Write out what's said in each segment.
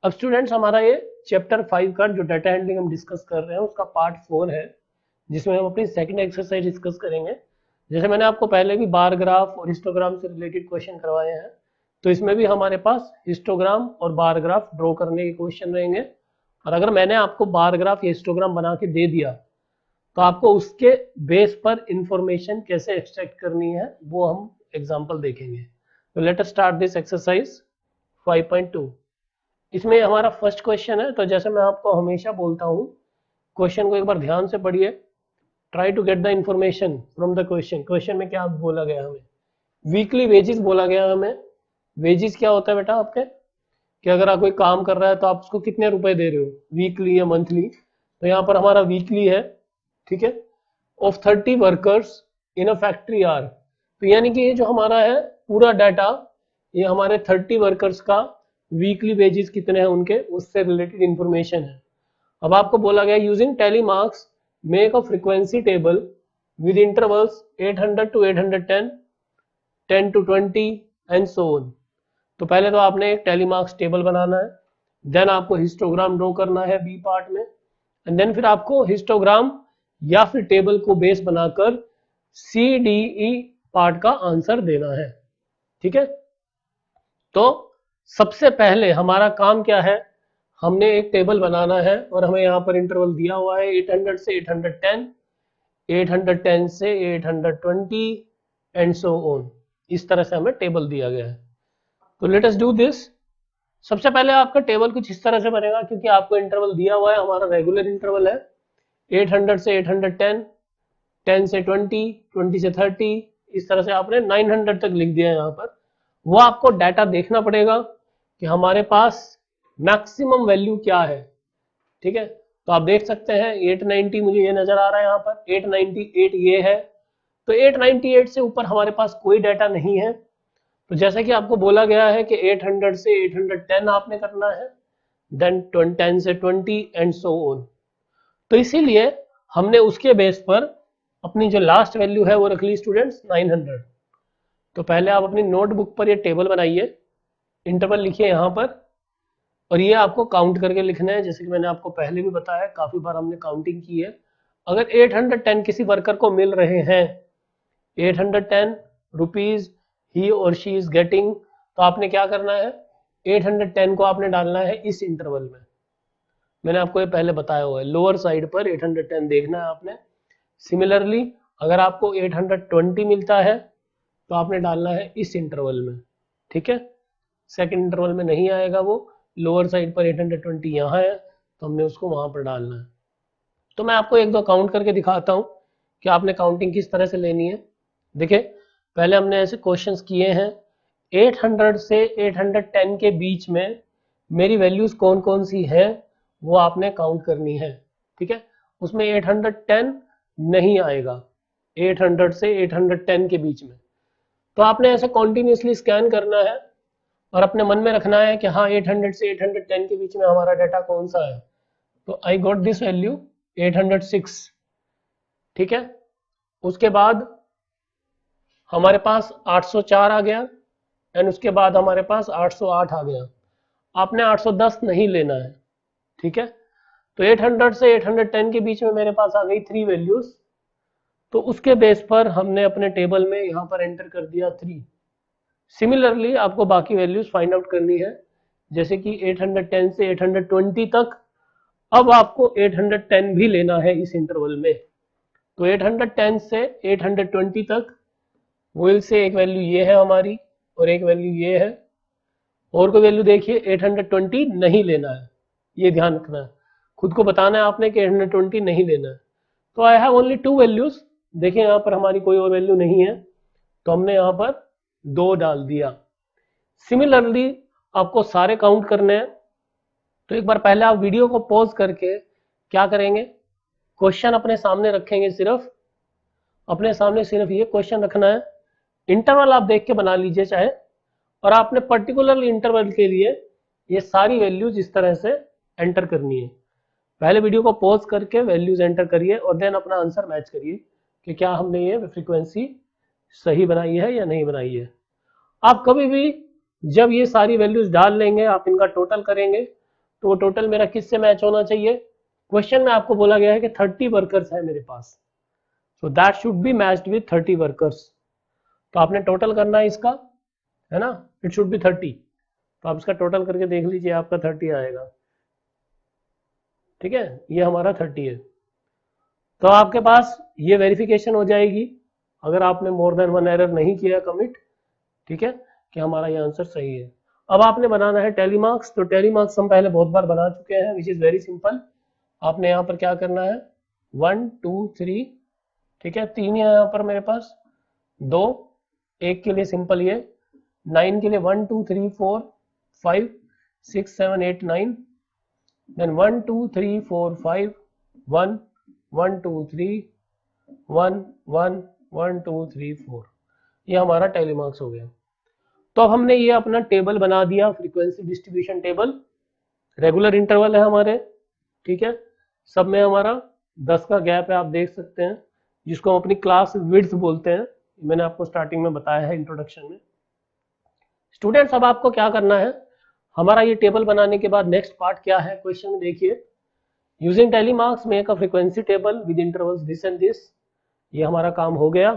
अब स्टूडेंट्स हमारा ये चैप्टर 5 का जो डाटा हैंडलिंग हम डिस्कस कर रहे हैं उसका पार्ट 4 है, जिसमें हम अपनी सेकंड एक्सरसाइज डिस्कस करेंगे। जैसे मैंने आपको पहले भी बार ग्राफ और हिस्टोग्राम से रिलेटेड क्वेश्चन करवाए हैं, तो इसमें भी हमारे पास हिस्टोग्राम और बार ग्राफ ड्रॉ करने के क्वेश्चन रहेंगे। और अगर मैंने आपको बार ग्राफ या हिस्टोग्राम बना के दे दिया तो आपको उसके बेस पर इंफॉर्मेशन कैसे एक्सट्रैक्ट करनी है वो हम एग्जाम्पल देखेंगे। तो let us start this exercise 5.2। इसमें हमारा फर्स्ट क्वेश्चन है। तो जैसे मैं आपको हमेशा बोलता हूँ, क्वेश्चन को एक बार ध्यान से पढ़िए। Try to get the information from the question. Question में क्या बोला गया हमें? वीकली वेजेस बोला गया हमें। वेजेस क्या होता है बेटा आपके, कि अगर आप कोई काम कर रहा है तो आप उसको कितने रुपए दे रहे हो, वीकली या मंथली। तो यहाँ पर हमारा वीकली है, ठीक है। Of 30 workers in a factory are. तो यानी कि ये जो हमारा है पूरा डाटा, ये हमारे 30 वर्कर्स का वीकली वेजेस कितने हैं उनके, उससे रिलेटेड इंफॉर्मेशन है। अब आपको बोला गया using tally marks make a frequency table with intervals 800 to 810, 10 to 20 and so on. तो पहले तो आपने एक टैली मार्क्स टेबल बनाना है, देन आपको हिस्टोग्राम ड्रॉ करना है बी पार्ट में, एंड देन फिर आपको हिस्टोग्राम या फिर टेबल को बेस बनाकर CDE पार्ट का आंसर देना है, ठीक है। तो सबसे पहले हमारा काम क्या है, हमने एक टेबल बनाना है और हमें यहाँ पर इंटरवल दिया हुआ है 800 से 810, 810 से 820 एंड सो ऑन। इस तरह से हमें टेबल दिया गया है। तो लेट अस डू दिस। सबसे पहले आपका टेबल कुछ इस तरह से बनेगा, क्योंकि आपको इंटरवल दिया हुआ है, हमारा रेगुलर इंटरवल है 800 से 810, 10 से 20, 20 से 30, इस तरह से आपने 900 तक लिख दिया है यहाँ पर। वो आपको डाटा देखना पड़ेगा कि हमारे पास मैक्सिमम वैल्यू क्या है, ठीक है। तो आप देख सकते हैं 890 मुझे ये नजर आ रहा है यहाँ पर, 898 ये है। तो 898 से ऊपर हमारे पास कोई डाटा नहीं है। तो जैसे कि आपको बोला गया है कि 800 से 810 आपने करना है, देन 10 से 20 एंड सो ऑन। तो इसीलिए हमने उसके बेस पर अपनी जो लास्ट वैल्यू है वो रख ली स्टूडेंट्स 900। तो पहले आप अपनी नोटबुक पर ये टेबल बनाइए, इंटरवल लिखिए यहाँ पर, और ये आपको काउंट करके लिखना है। जैसे कि मैंने आपको पहले भी बताया, काफ़ी बार हमने काउंटिंग की है। अगर 810 किसी वर्कर को मिल रहे हैं, 810 रुपीज ही और शी इज गेटिंग, तो आपने क्या करना है, 810 को आपने डालना है इस इंटरवल में। मैंने आपको ये पहले बताया हुआ है, लोअर साइड पर 810 देखना है आपने। सिमिलरली अगर आपको 820 मिलता है तो आपने डालना है इस इंटरवल में, ठीक है। सेकंड इंटरवल में नहीं आएगा वो, लोअर साइड पर 820 यहाँ है तो हमने उसको वहां पर डालना है। तो मैं आपको एक दो काउंट करके दिखाता हूँ कि आपने काउंटिंग किस तरह से लेनी है। देखिए पहले हमने ऐसे क्वेश्चंस किए हैं, 800 से 810 के बीच में मेरी वैल्यूज कौन कौन सी हैं वो आपने काउंट करनी है, ठीक है। उसमें 810 नहीं आएगा, 800 से 810 के बीच में। तो आपने ऐसे कॉन्टिन्यूसली स्कैन करना है और अपने मन में रखना है कि हाँ 800 से 810 के बीच में हमारा डाटा कौन सा है। तो आई गॉट दिस वैल्यू 806, ठीक है। उसके बाद हमारे पास 804 आ गया, एंड उसके बाद हमारे पास 808 आ गया। आपने 810 नहीं लेना है, ठीक है। तो 800 से 810 के बीच में मेरे पास आ गई 3 वैल्यूज। तो उसके बेस पर हमने अपने टेबल में यहाँ पर एंटर कर दिया 3। सिमिलरली आपको बाकी वैल्यूज फाइंड आउट करनी है, जैसे कि 810 से 820 तक। अब आपको 810 भी लेना है इस इंटरवल में। तो 810 से 820 तक विल से एक वैल्यू ये है हमारी और एक वैल्यू ये है, और कोई वैल्यू देखिए 820 नहीं लेना है, ये ध्यान रखना है। खुद को बताना है आपने कि 820 नहीं लेना है। तो आई हैव ओनली 2 वैल्यूज। देखिए यहाँ पर हमारी कोई और वैल्यू नहीं है, तो हमने यहाँ पर 2 डाल दिया। सिमिलरली आपको सारे काउंट करने हैं। तो एक बार पहले आप वीडियो को पॉज करके क्या करेंगे, क्वेश्चन अपने सामने रखेंगे, सिर्फ अपने सामने सिर्फ ये क्वेश्चन रखना है। इंटरवल आप देख के बना लीजिए चाहे, और आपने पर्टिकुलर इंटरवल के लिए ये सारी वैल्यूज इस तरह से एंटर करनी है। पहले वीडियो को पॉज करके वैल्यूज एंटर करिए और देन अपना आंसर मैच करिए कि क्या हमने ये फ्रीक्वेंसी सही बनाई है या नहीं बनाई है। आप कभी भी जब ये सारी वैल्यूज डाल लेंगे, आप इनका टोटल करेंगे, तो वो टोटल मेरा किससे मैच होना चाहिए? क्वेश्चन में आपको बोला गया है कि 30 वर्कर्स है मेरे पास, so that should be matched with 30 workers. तो आपने टोटल करना है इसका, है ना, इट शुड बी 30। तो आप इसका टोटल करके देख लीजिए, आपका 30 आएगा। ठीक है, ये हमारा 30 है। तो आपके पास ये वेरिफिकेशन हो जाएगी अगर आपने मोर देन वन एरर नहीं किया कमिट, ठीक है, कि हमारा ये आंसर सही है। अब आपने बनाना है टैली मार्क्स। तो टैली मार्क्स हम पहले बहुत बार बना चुके हैं, विच इज वेरी सिंपल। आपने यहाँ पर क्या करना है, 1 2 3, ठीक है, 3 है यहाँ पर मेरे पास, 2, 1 के लिए सिंपल ये, 9 के लिए 1 2 3 4 5 6 7 8 9, देन 1 2 3 4 5 1 1 2 3 1 1 1 2 3 4, ये हमारा टैली मार्क्स हो गया। तो अब हमने ये अपना टेबल बना दिया, frequency distribution table. Regular interval है हमारे, ठीक है, सब में हमारा 10 का गैप है, आप देख सकते हैं, जिसको हम अपनी क्लास विड्थ बोलते हैं। मैंने आपको स्टार्टिंग में बताया है इंट्रोडक्शन में। स्टूडेंट्स, अब आपको क्या करना है, हमारा ये टेबल बनाने के बाद नेक्स्ट पार्ट क्या है, क्वेश्चन में देखिए, using tally marks make a frequency table with intervals this and this. ये हमारा काम हो गया।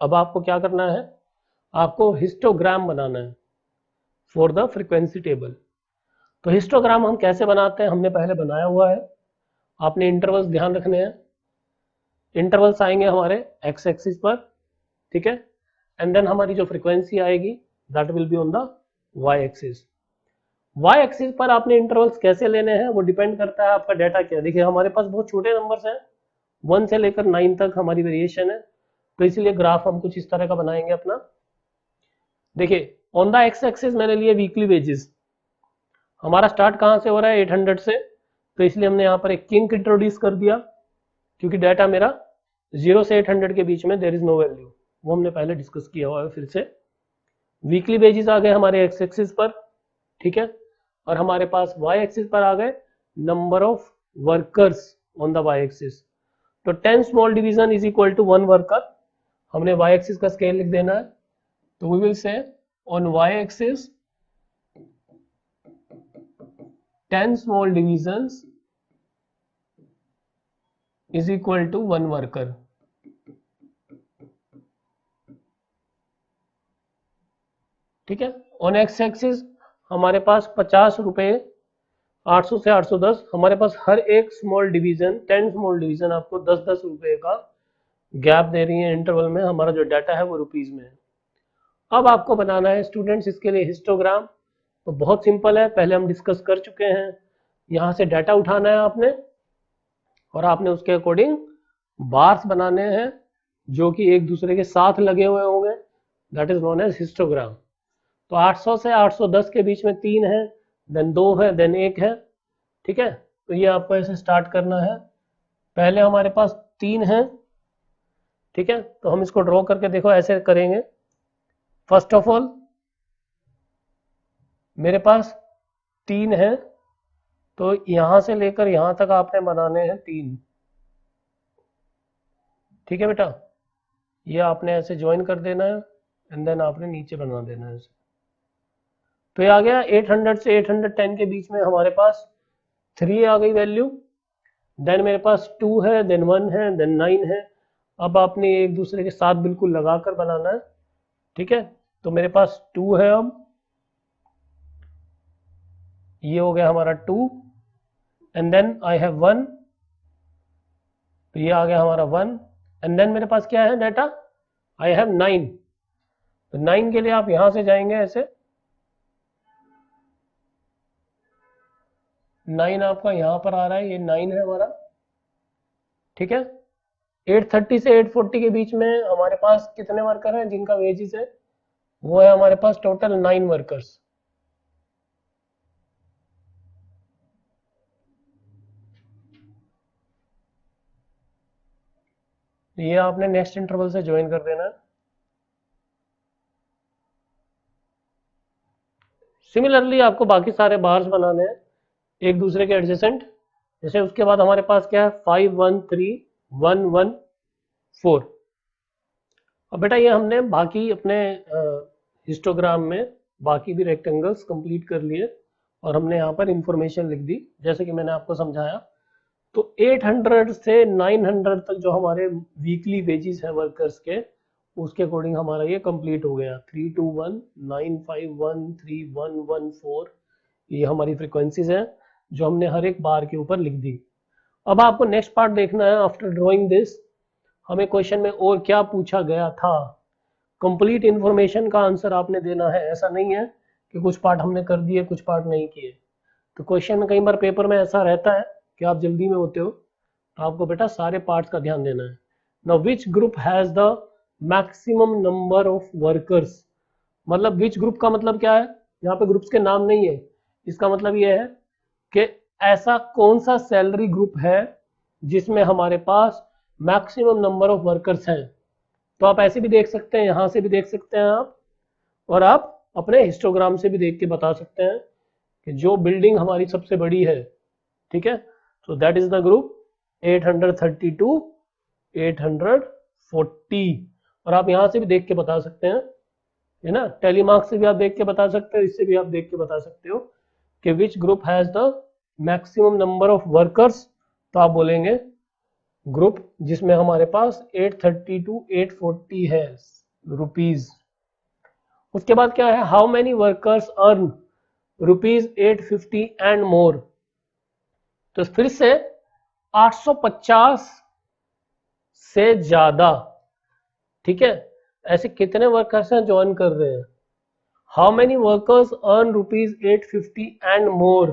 अब आपको क्या करना है, आपको हिस्टोग्राम बनाना है फॉर द फ्रीक्वेंसी टेबल। तो हिस्टोग्राम हम कैसे बनाते हैं, हमने पहले बनाया हुआ है। आपने इंटरवल्स ध्यान रखने हैं। इंटरवल्स आएंगे हमारे एक्स एक्सिस पर, ठीक है, एंड देन हमारी जो फ्रीक्वेंसी आएगी that will be on the Y axis. Y axis पर आपने इंटरवल्स कैसे लेने हैं वो डिपेंड करता है आपका डाटा क्या। देखिए हमारे पास बहुत छोटे नंबर्स हैं, 1 से लेकर 9 तक हमारी वेरिएशन है, तो इसीलिए ग्राफ हम कुछ इस तरह का बनाएंगे अपना। देखिए ऑन द एक्स एक्सिस मैंने लिए वीकली वेजेस। हमारा स्टार्ट कहाँ से हो रहा है, 800 से, तो इसलिए हमने यहाँ पर एक किंक इंट्रोड्यूस कर दिया, क्योंकि डाटा मेरा 0 से 800 के बीच में देयर इज नो वैल्यू, वो हमने पहले डिस्कस किया हुआ है। फिर से वीकली वेजेस आ गए हमारे एक्स एक्सिस पर, ठीक है, और हमारे पास वाई एक्सिस पर आ गए number of workers on the Y axis. तो 10 small division is equal to 1 worker. हमने वाई एक्सिस का स्केल लिख देना है, तो we will say on Y axis 10 small divisions is equal to 1 worker। ठीक है, ऑन एक्स एक्सिस हमारे पास 50 रुपए, 800 से 810, हमारे पास हर एक स्मॉल डिवीजन, 10 स्मॉल डिवीजन आपको 10-10 रुपए का गैप दे रही है इंटरवल में। हमारा जो डाटा है वो रुपीज में है। अब आपको बनाना है स्टूडेंट्स इसके लिए हिस्टोग्राम। तो बहुत सिंपल है, पहले हम डिस्कस कर चुके हैं। यहाँ से डाटा उठाना है आपने, और आपने उसके अकॉर्डिंग बार्स बनाने हैं जो कि एक दूसरे के साथ लगे हुए होंगे, that is known as histogram. तो 800 से 810 के बीच में 3 है, देन 2 है, देन 1 है, ठीक है। तो ये आपको ऐसे स्टार्ट करना है। पहले हमारे पास 3 है, ठीक है, तो हम इसको ड्रॉ करके देखो ऐसे करेंगे। फर्स्ट ऑफ ऑल मेरे पास 3 है, तो यहां से लेकर यहां तक आपने बनाने हैं 3, ठीक है बेटा, ये आपने ऐसे ज्वाइन कर देना है, एंड देन आपने नीचे बना देना है। तो ये आ गया 800 से 810 के बीच में हमारे पास 3 आ गई वैल्यू, देन मेरे पास 2 है, देन 1 है, देन 9 है। अब आपने एक दूसरे के साथ बिल्कुल लगाकर बनाना है, ठीक है। तो मेरे पास 2 है, अब ये हो गया हमारा 2, एंड देन आई हैव 1, तो ये आ गया हमारा 1, एंड देन मेरे पास क्या है डाटा, आई हैव 9। तो 9 के लिए आप यहां से जाएंगे ऐसे, 9 आपका यहां पर आ रहा है, ये 9 है हमारा, ठीक है। 830 से 840 के बीच में हमारे पास कितने वर्कर हैं जिनका वेजेस है, वो है हमारे पास टोटल 9 वर्कर्स। ये आपने नेक्स्ट इंटरवल से ज्वाइन कर देना। सिमिलरली आपको बाकी सारे बार्स बनाने हैं एक दूसरे के एडजेसेंट। जैसे उसके बाद हमारे पास क्या है, 5 1 3 1 1 4। अब बेटा ये हमने बाकी अपने हिस्टोग्राम में बाकी भी रेक्टेंगल्स कंप्लीट कर लिए, और हमने यहाँ पर इंफॉर्मेशन लिख दी जैसे कि मैंने आपको समझाया। तो 800 से 900 तक जो हमारे वीकली वेजेस है वर्कर्स के, उसके अकॉर्डिंग हमारा ये कंप्लीट हो गया। 321,951,3114 ये हमारी फ्रीक्वेंसीज हैं जो हमने हर एक बार के ऊपर लिख दी। अब आपको नेक्स्ट पार्ट देखना है। आफ्टर ड्रॉइंग दिस हमें क्वेश्चन में और क्या पूछा गया था। कंप्लीट इंफॉर्मेशन का आंसर आपने देना है, ऐसा नहीं है कि कुछ पार्ट हमने कर दिए कुछ पार्ट नहीं किए। तो क्वेश्चन में कई बार पेपर में ऐसा रहता है कि आप जल्दी में होते हो, तो आपको बेटा सारे पार्ट्स का ध्यान देना है। Now which group has the maximum number of workers, मतलब विच ग्रुप का मतलब क्या है, यहाँ पे ग्रुप्स के नाम नहीं है, इसका मतलब ये है कि ऐसा कौन सा सैलरी ग्रुप है जिसमें हमारे पास मैक्सिमम नंबर ऑफ वर्कर्स हैं। तो आप ऐसे भी देख सकते हैं, यहां से भी देख सकते हैं आप, और आप अपने हिस्टोग्राम से भी देख के बता सकते हैं कि जो बिल्डिंग हमारी सबसे बड़ी है, ठीक है, so that is the group 832 840। और आप यहां से भी देख के बता सकते हैं, है ना, टेलीमार्क से भी आप देख के बता सकते हो, इससे भी आप देख के बता सकते हो कि which group has the maximum number of workers. तो आप बोलेंगे ग्रुप जिसमें हमारे पास 832 840 है रुपीज। उसके बाद क्या है, how many workers earn rupees 850 and more. तो फिर से 850 से ज्यादा, ठीक है, ऐसे कितने वर्कर्स हैं जो अर्न कर रहे हैं। How many workers earn rupees 850 and more.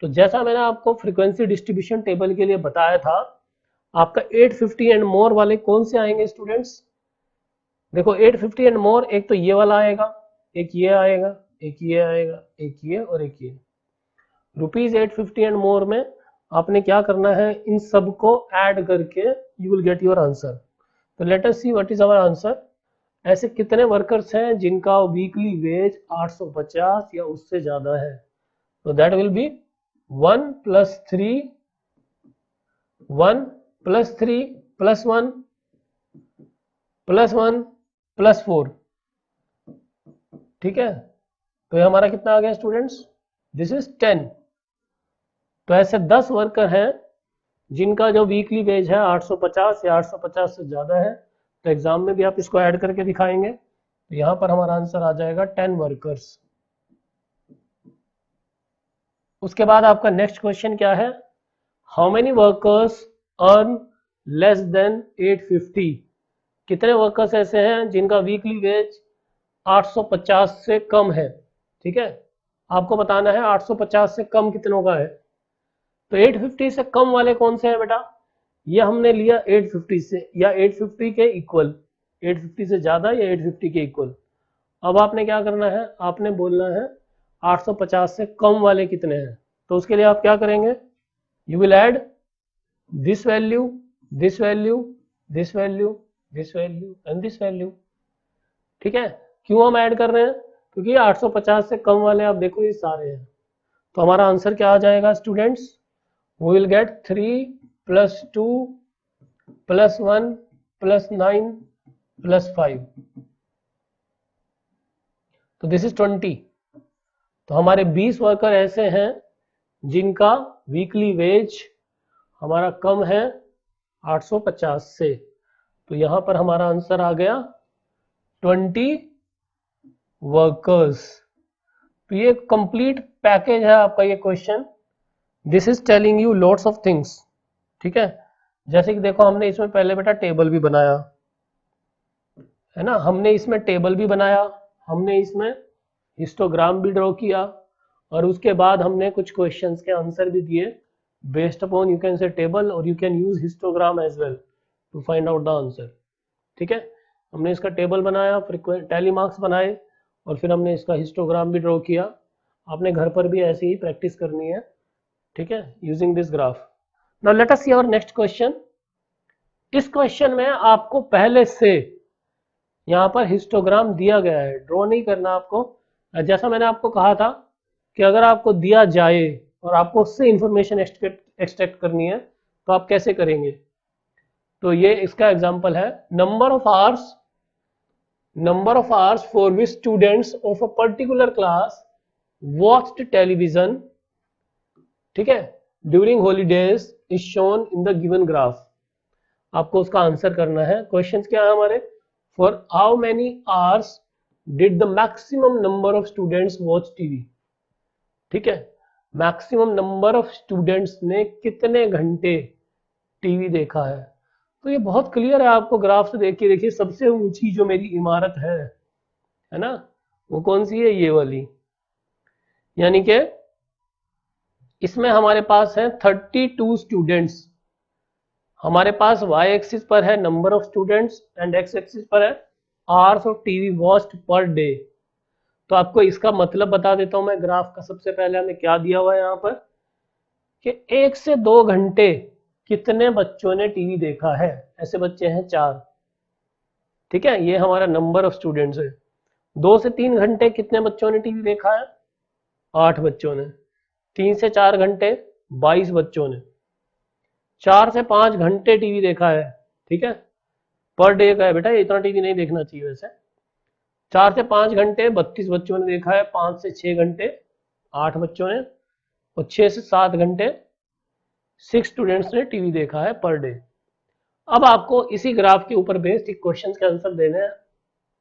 तो जैसा मैंने आपको फ्रीक्वेंसी डिस्ट्रीब्यूशन टेबल के लिए बताया था, आपका 850 एंड मोर वाले कौन से आएंगे स्टूडेंट्स। देखो 850 एंड मोर, एक तो ये वाला आएगा, एक ये आएगा, एक ये आएगा, एक ये और एक ये। रुपीज 850 एंड मोर में आपने क्या करना है, इन सब को ऐड करके you will get your answer. तो let us see what is our answer. ऐसे कितने वर्कर्स हैं जिनका वीकली वेज 850 या उससे ज्यादा है। तो दैट विल बी 1 + 3 1 + 3 + 1 + 1 + 4, ठीक है। तो ये हमारा कितना आ गया स्टूडेंट्स, दिस इज 10। तो ऐसे 10 वर्कर हैं जिनका जो वीकली वेज है 850 या 850 से ज्यादा है। तो एग्जाम में भी आप इसको ऐड करके दिखाएंगे, तो यहां पर हमारा आंसर आ जाएगा 10 वर्कर्स। उसके बाद आपका नेक्स्ट क्वेश्चन क्या है, how many workers earn less than 850। कितने वर्कर्स ऐसे हैं जिनका वीकली वेज 850 से कम है, ठीक है। आपको बताना है 850 से कम कितनों का है। तो 850 से कम वाले कौन से हैं बेटा, ये हमने लिया 850 से या 850 के इक्वल, 850 से ज्यादा या 850 के इक्वल। अब आपने क्या करना है, आपने बोलना है 850 से कम वाले कितने हैं। तो उसके लिए आप क्या करेंगे, you will add this value, this value, this value, this value and this value, ठीक है। क्यों हम ऐड कर रहे हैं, क्योंकि 850 से कम वाले आप देखो ये सारे हैं। तो हमारा आंसर क्या आ जाएगा स्टूडेंट्स, वी विल गेट 3 + 2 + 1 + 9 + 5, तो दिस इज 20। तो हमारे 20 वर्कर ऐसे हैं जिनका वीकली वेज हमारा कम है 850 से। तो यहां पर हमारा आंसर आ गया 20 वर्कर्स। तो ये कंप्लीट पैकेज है आपका ये question. This is telling you lots of things, ठीक है। जैसे कि देखो हमने इसमें पहले बेटा टेबल भी बनाया है ना, हमने इसमें टेबल भी बनाया, हमने इसमें हिस्टोग्राम भी ड्रॉ किया, और उसके बाद हमने कुछ क्वेश्चंस के आंसर भी दिए based upon you can say table, और you can use histogram as well to find out the answer, ठीक है। हमने इसका टेबल बनाया, टैली मार्क्स बनाए, और फिर हमने इसका हिस्टोग्राम भी ड्रॉ किया। आपने घर पर भी ऐसे ही प्रैक्टिस करनी है, ठीक है, using this graph. Now let us see our next question. इस क्वेश्चन में आपको पहले से यहाँ पर हिस्टोग्राम दिया गया है, ड्रॉ नहीं करना आपको। जैसा मैंने आपको कहा था कि अगर आपको दिया जाए और आपको उससे इंफॉर्मेशन एक्सट्रैक्ट करनी है तो आप कैसे करेंगे। तो ये इसका एग्जांपल है, number of hours for which students of a particular class watched television, ठीक है, during holidays is shown in the given graph. आपको उसका आंसर करना है। क्वेश्चंस क्या है हमारे, for how many hours did the maximum number of students watch TV, ठीक है, मैक्सिमम नंबर ऑफ स्टूडेंट्स ने कितने घंटे टीवी देखा है। तो ये बहुत क्लियर है, आपको ग्राफ से देख के देखिए, सबसे ऊंची जो मेरी इमारत है ना, वो कौन सी है, ये वाली, यानी कि इसमें हमारे पास है 32 स्टूडेंट्स। हमारे पास वाई एक्सिस पर है number of students and x axis पर है hours of TV watched per day. तो आपको इसका मतलब बता देता हूं मैं ग्राफ का। सबसे पहले हमें क्या दिया हुआ है यहाँ पर कि 1 से 2 घंटे कितने बच्चों ने टीवी देखा है। ऐसे बच्चे हैं 4, ठीक है, ये हमारा नंबर ऑफ स्टूडेंट्स है। 2 से 3 घंटे कितने बच्चों ने टीवी देखा है, 8 बच्चों ने। 3 से 4 घंटे 22 बच्चों ने। 4 से 5 घंटे टीवी देखा है, ठीक है, पर डे का है बेटा, इतना टीवी नहीं देखना चाहिए वैसे। 4 से 5 घंटे 32 बच्चों ने देखा है, 5 से 6 घंटे 8 बच्चों ने, और 6 से 7 घंटे 6 स्टूडेंट्स ने टीवी देखा है पर डे। अब आपको इसी ग्राफ के ऊपर बेस्ड एक क्वेश्चन के आंसर देने हैं।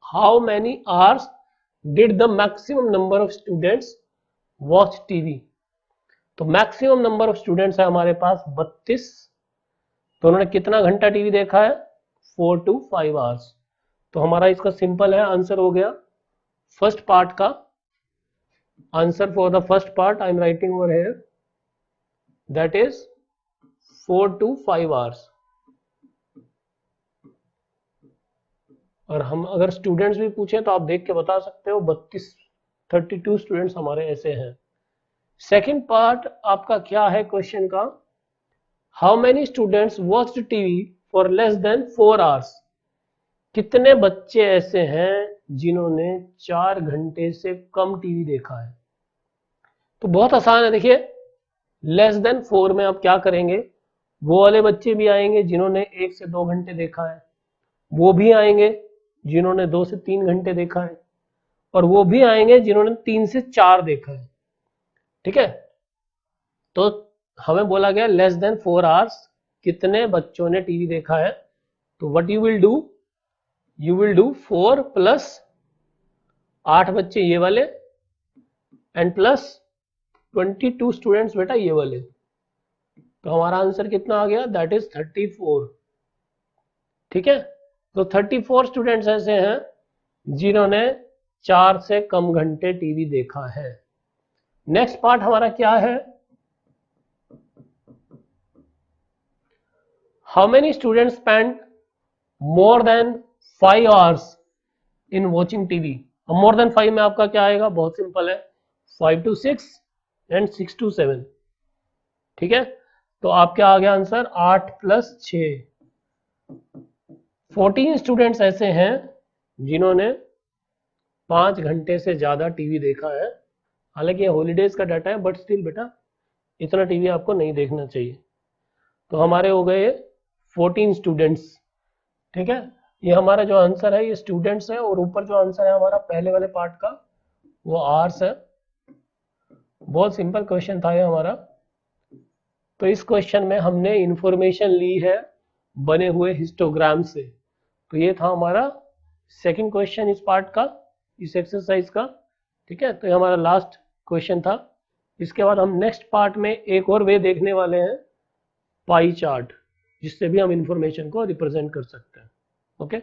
How many hours did the maximum number of students watch TV. तो मैक्सिमम नंबर ऑफ स्टूडेंट्स है हमारे पास 32, तो उन्होंने कितना घंटा टीवी देखा है, 4 to 5 आवर्स। तो हमारा इसका सिंपल है, आंसर हो गया फर्स्ट पार्ट का। Answer for the first part I am writing over here, that is 4 to 5 hours. और हम अगर स्टूडेंट्स भी पूछे तो आप देख के बता सकते हो, 32 स्टूडेंट्स हमारे ऐसे हैं। सेकंड पार्ट आपका क्या है क्वेश्चन का, how many students watched TV for less than 4 hours. कितने बच्चे ऐसे हैं जिन्होंने 4 घंटे से कम टीवी देखा है। तो बहुत आसान है, देखिए लेस देन 4 में आप क्या करेंगे, वो वाले बच्चे भी आएंगे जिन्होंने 1 से 2 घंटे देखा है, वो भी आएंगे जिन्होंने 2 से 3 घंटे देखा है, और वो भी आएंगे जिन्होंने 3 से 4 देखा है, ठीक है। तो हमें बोला गया लेस देन 4 आवर्स कितने बच्चों ने टीवी देखा है। तो what you will do 4 plus 8 बच्चे ये वाले एंड प्लस 22 स्टूडेंट्स बेटा ये वाले। तो हमारा आंसर कितना आ गया, दैट इज 34, ठीक है। तो 34 स्टूडेंट्स ऐसे हैं जिन्होंने 4 से कम घंटे टीवी देखा है। नेक्स्ट पार्ट हमारा क्या है, how many students spend more than 5 hours in watching TV. More than 5 में आपका क्या आएगा, बहुत सिंपल है, 5 to 6 एंड 6 to 7, ठीक है। तो आप क्या आ गया आंसर, 8 + 6। 14 स्टूडेंट्स ऐसे हैं जिन्होंने 5 घंटे से ज्यादा टीवी देखा है। हालांकि ये हॉलीडेज का डाटा है, बट स्टिल बेटा इतना टीवी आपको नहीं देखना चाहिए। तो हमारे हो गए 14 स्टूडेंट्स, ठीक है। ये हमारा जो आंसर है ये स्टूडेंट्स है, और ऊपर जो आंसर है हमारा पहले वाले पार्ट का वो आवर्स है। बहुत सिंपल क्वेश्चन था ये हमारा। तो इस क्वेश्चन में हमने इंफॉर्मेशन ली है बने हुए हिस्टोग्राम से। तो ये था हमारा सेकंड क्वेश्चन इस पार्ट का, इस एक्सरसाइज का, ठीक है। तो ये हमारा लास्ट क्वेश्चन था। इसके बाद हम नेक्स्ट पार्ट में एक और वे देखने वाले हैं, पाई चार्ट, जिससे भी हम इंफॉर्मेशन को रिप्रेजेंट कर सकते हैं। ओके।